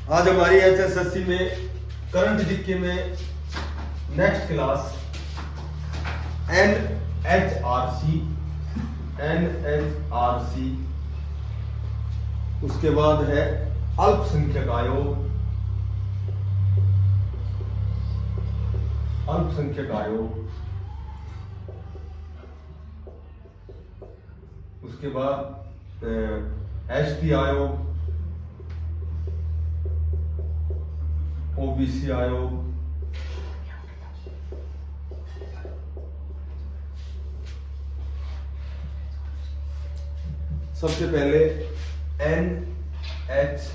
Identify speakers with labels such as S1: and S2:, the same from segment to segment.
S1: आज हमारी HSSC में करंट जीके में नेक्स्ट क्लास NHRC, उसके बाद है अल्पसंख्यक आयोग, उसके बाद ST आयोग, OBC आयोग, सबसे पहले NHRC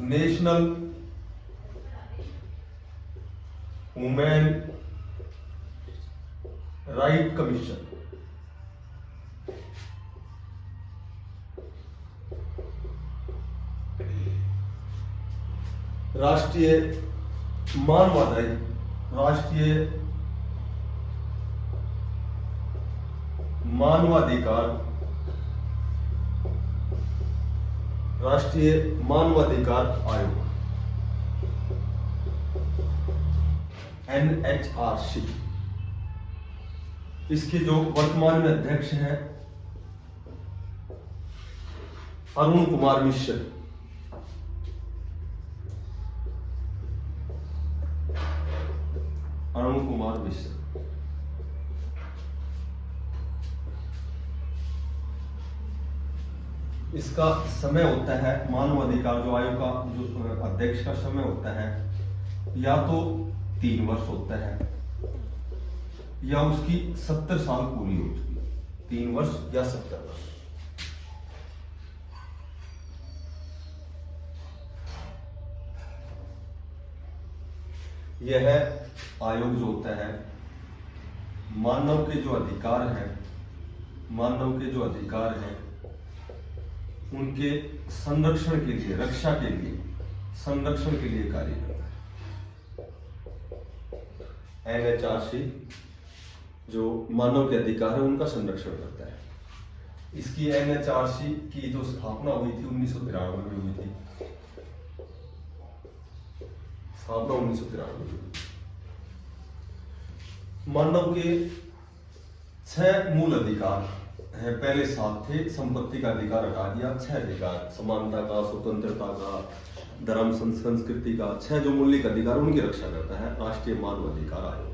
S1: national women right commission. राष्ट्रीय मानवाधिकार आयोग NHRC। इसके जो वर्तमान में अध्यक्ष हैं अरुण कुमार मिश्र। इसका समय होता है, मानवाधिकार जो आयोग का जो अध्यक्ष का समय होता है या तो 3 वर्ष होता है या उसकी 70 साल पूरी हो चुकी है, 3 वर्ष या 70 वर्ष। यह आयोग जो होता है मानव के जो अधिकार हैं उनके संरक्षण के लिए, रक्षा के लिए, संरक्षण के लिए कार्य करता है। NHRC जो मानव के अधिकार है उनका संरक्षण करता है। इसकी NHRC की जो स्थापना हुई थी 1993 में हुई थी। मानव के 6 मूल अधिकार है। पहले 7 थे, संपत्ति का अधिकार हटा दिया, 6 अधिकार, समानता का, स्वतंत्रता का, धर्म संस्कृति का, 6 जो मौलिक अधिकार उनकी रक्षा करता है राष्ट्रीय मानवाधिकार आयोग।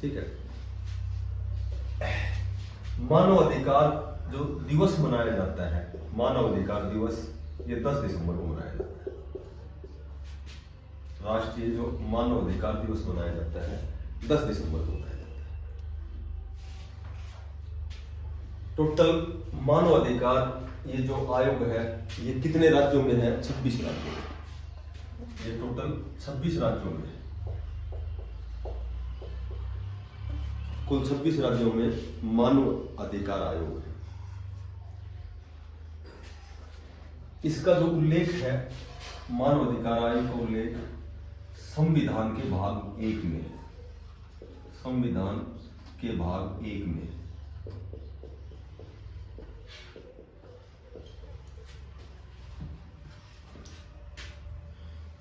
S1: ठीक है। मानवाधिकार जो दिवस मनाया जाता है, मानवाधिकार दिवस, ये 10 दिसंबर को मनाया जाता है। राष्ट्रीय जो मानवाधिकार दिवस मनाया जाता है 10 दिसंबर को मनाया जाता है। टोटल मानवाधिकार ये जो आयोग है ये कितने राज्यों में है? 26 राज्यों में। ये टोटल 26 राज्यों में है। कुल 26 राज्यों में मानव अधिकार आयोग है। इसका जो उल्लेख है, मानव अधिकार आयोग का उल्लेख संविधान के भाग 1 में, संविधान के भाग 1 में।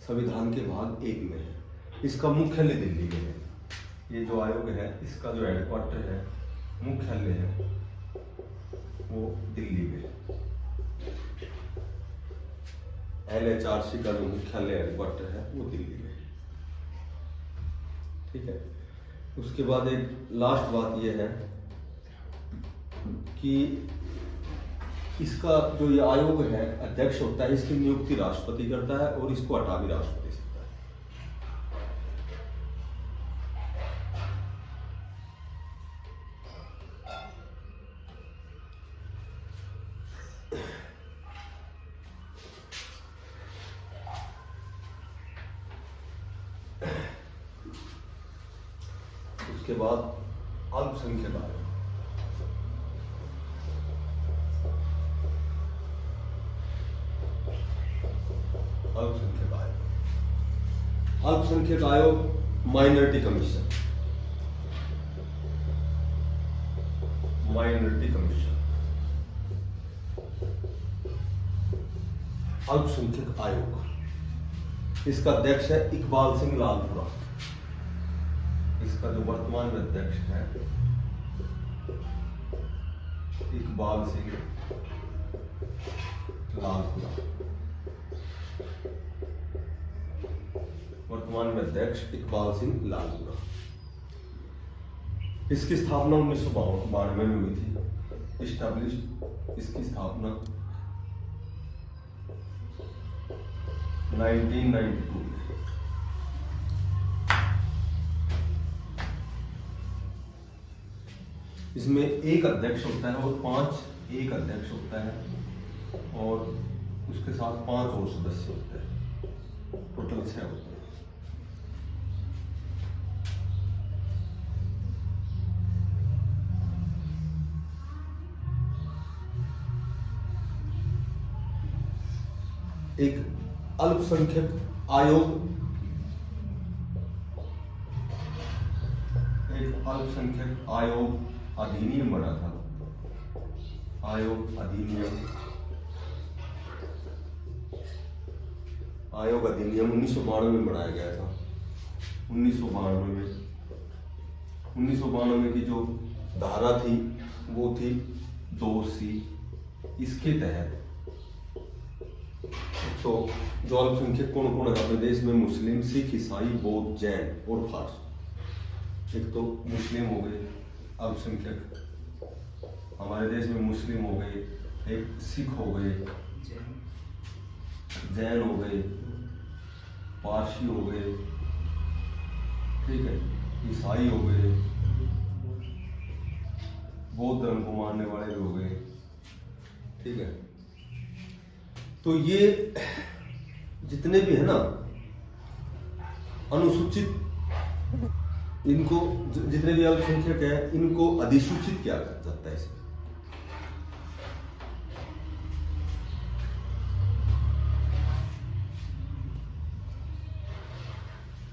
S1: संविधान के भाग 1 में है। इसका मुख्यालय दिल्ली में है। ये जो आयोग है इसका जो हेडक्वार्टर है, मुख्यालय है, वो दिल्ली में है। NHRC का जो मुख्यालय हेडक्वार्टर है वो दिल्ली में है। ठीक है। उसके बाद एक लास्ट बात ये है कि इसका जो ये आयोग है अध्यक्ष होता है, इसकी नियुक्ति राष्ट्रपति करता है और इसको हटा भी राष्ट्रपति सकता है। उसके बाद अल्पसंख्यक आयोग। अल्पसंख्यक आयोग माइनॉरिटी कमीशन, माइनॉरिटी कमीशन। अल्पसंख्यक आयोग, इसका अध्यक्ष है इकबाल सिंह लालपुरा। इसका जो वर्तमान में अध्यक्ष है इकबाल सिंह लालपुरा, वर्तमान में अध्यक्ष इकबाल सिंह लालपुरा। इसकी स्थापना 1992 में हुई थी। इस्टेब्लिश्ड, इसकी स्थापना 1992 में। इसमें एक अध्यक्ष होता है और 5 एक अध्यक्ष होता है और उसके साथ 5 और सदस्य होते हैं, टोटल 6 होते हैं। एक अल्पसंख्यक आयोग, एक अल्पसंख्यक आयोग अधिनियम बना था। आयोग अधिनियम 1992 में बनाया गया था। 1992 की जो धारा थी वो थी 2C। इसके तहत तो जो अल्पसंख्यक कौन कौन है अपने देश में? मुस्लिम, सिख, ईसाई, बौद्ध, जैन और फारसी। एक तो मुस्लिम हो गए अल्पसंख्यक, हमारे देश में मुस्लिम हो गए, एक सिख हो गए, जैन हो गए, पारसी हो गए, ठीक है, ईसाई हो गए, बौद्ध धर्म को मानने वाले भी हो गए, ठीक है। तो ये जितने भी है ना अनुसूचित, इनको जितने भी अल्पसंख्यक है इनको अधिसूचित किया जाता है।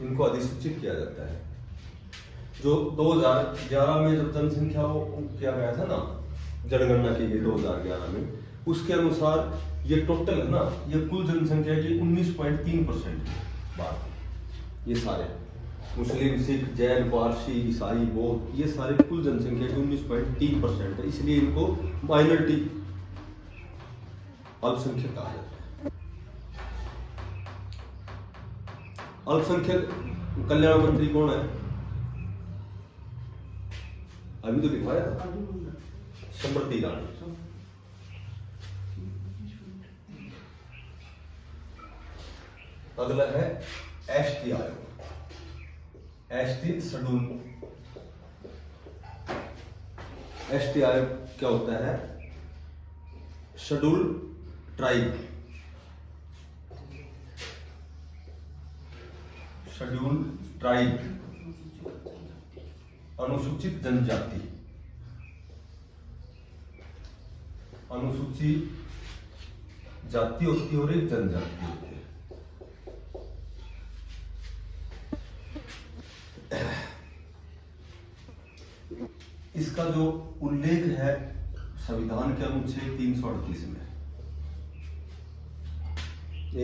S1: इनको अधिसूचित किया जाता है। जो 2011 में जब जनसंख्या वो किया गया था ना, जनगणना की गई 2011 में, उसके अनुसार ये टोटल है ना, ये कुल जनसंख्या की 19.3% बात। ये सारे मुस्लिम, सिख, जैन, पारसी, ईसाई, बौद्ध, ये सारे कुल जनसंख्या की 19.3% है। इसलिए इनको माइनॉरिटी अल्पसंख्यक कहा जाता है। अल्पसंख्यक कल्याण मंत्री कौन है? अभी तो लिखवाया था, स्मृति ईरानी। अगला है एसटी आयोग। ST schedule. एसटी आयोग क्या होता है? शेड्यूल ट्राइब, शेड्यूल ट्राइब, अनुसूचित जनजाति, अनुसूचित जाति होती है और एक जनजाति होती है। इसका जो उल्लेख है संविधान के अनुच्छेद 338 में।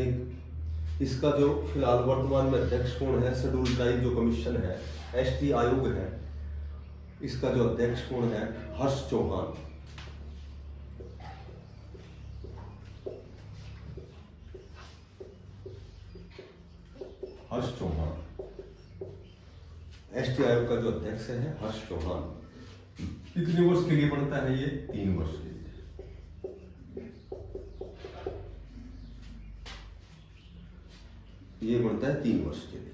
S1: एक इसका जो फिलहाल वर्तमान में अध्यक्ष कौन है? शेड्यूल ट्राइब जो कमीशन है, एसटी आयोग है, इसका जो अध्यक्ष कौन है? हर्ष चौहान। हर्ष चौहान एसटी आयोग का जो अध्यक्ष है, हर्ष चौहान। कितने वर्ष के लिए बनता है ये? 3 वर्ष के लिए। ये बनता है 3 वर्ष के लिए।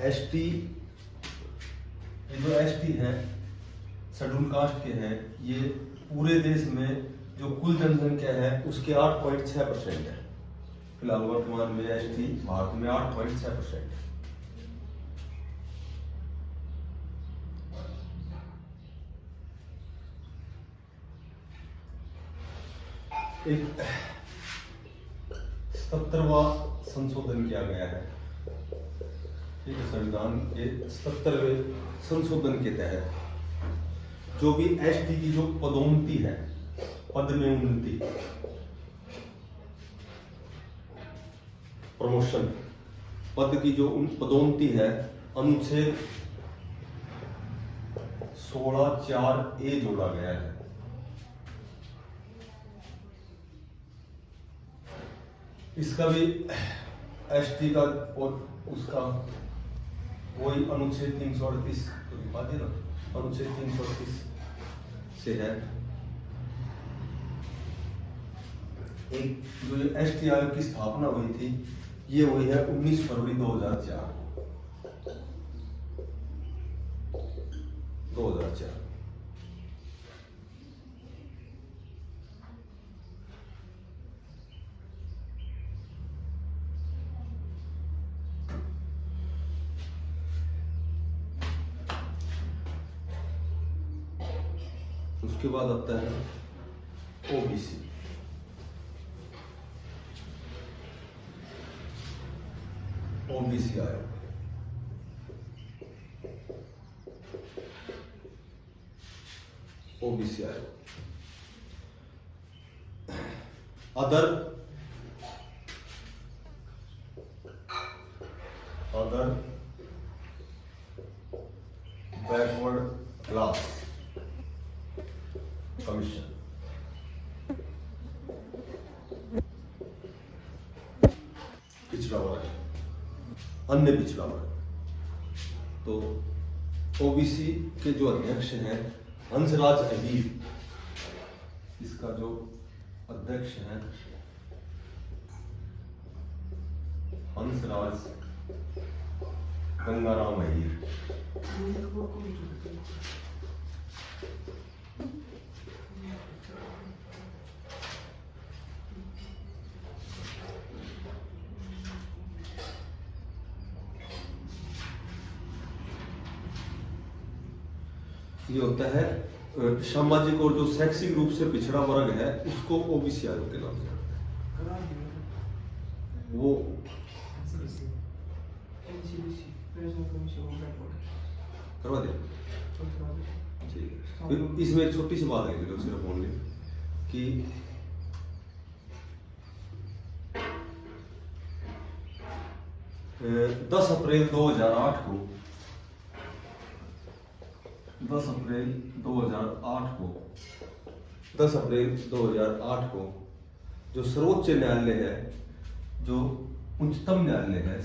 S1: एसटी, ये जो एसटी है शेड्यूल कास्ट के हैं, ये पूरे देश में जो कुल जनसंख्या है उसके 8.6% है। फिलहाल वर्तमान में एसटी भारत में 8.6% है। एक 77वां संशोधन किया गया है, ठीक है। संविधान के 77वें संशोधन के तहत जो भी एसटी की जो पदोन्नति है पद में उन्नति, प्रमोशन, पद की जो पदोन्नति है अनुच्छेद 16(4)(a) जोड़ा गया है। इसका भी एसटी का और उसका वही अनुच्छेद 338 तो विभाजित ना, अनुच्छेद 338 से है। एक जो ये एसटी आयोग की स्थापना हुई थी ये हुई है 19 फरवरी 2004। उसके बाद आता है ओबीसी। ओबीसी आयोग ओबीसी आयोग अदर बैकवर्ड क्लास कमीशन। पिछड़ा वर्ग, अन्य पिछड़ा वर्ग। तो ओबीसी के जो अध्यक्ष हैं हंसराज अहीर, इसका जो अध्यक्ष है हंसराज गंगाराम अहीर। ये होता है सामाजिक और जो शैक्षिक रूप से पिछड़ा वर्ग है उसको ओबीसी आयोग के नाम से वो करवा दे। ठीक है, इसमें एक छोटी सी बात है सिर्फ ओनली कि 10 अप्रैल 2008 को 10 अप्रैल 2008 को जो सर्वोच्च न्यायालय है, जो उच्चतम न्यायालय है,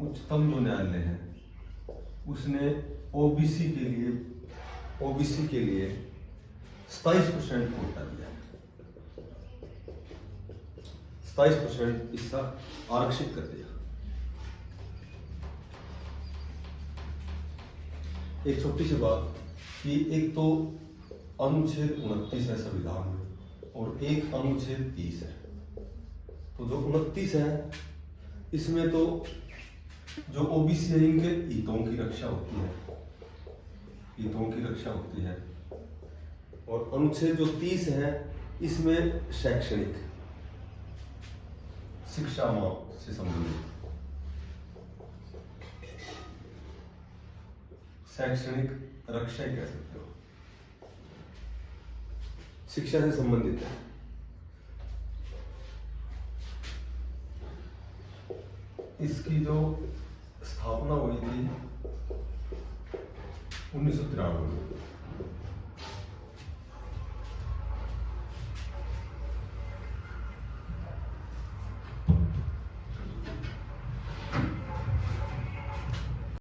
S1: उच्चतम जो न्यायालय है उसने ओबीसी के लिए 27% कोटा दिया, 27% हिस्सा आरक्षित कर दिया। एक छोटी सी बात कि एक तो अनुच्छेद 29 है संविधान में और एक अनुच्छेद 30 है। तो जो 29 है इसमें तो जो ओबीसी है इनके हितों की रक्षा होती है, और अनुच्छेद जो 30 है इसमें शैक्षणिक शिक्षा से संबंधित शैक्षणिक रक्षा कह सकते हो, शिक्षा से संबंधित है। इसकी जो स्थापना हुई थी 1993 में,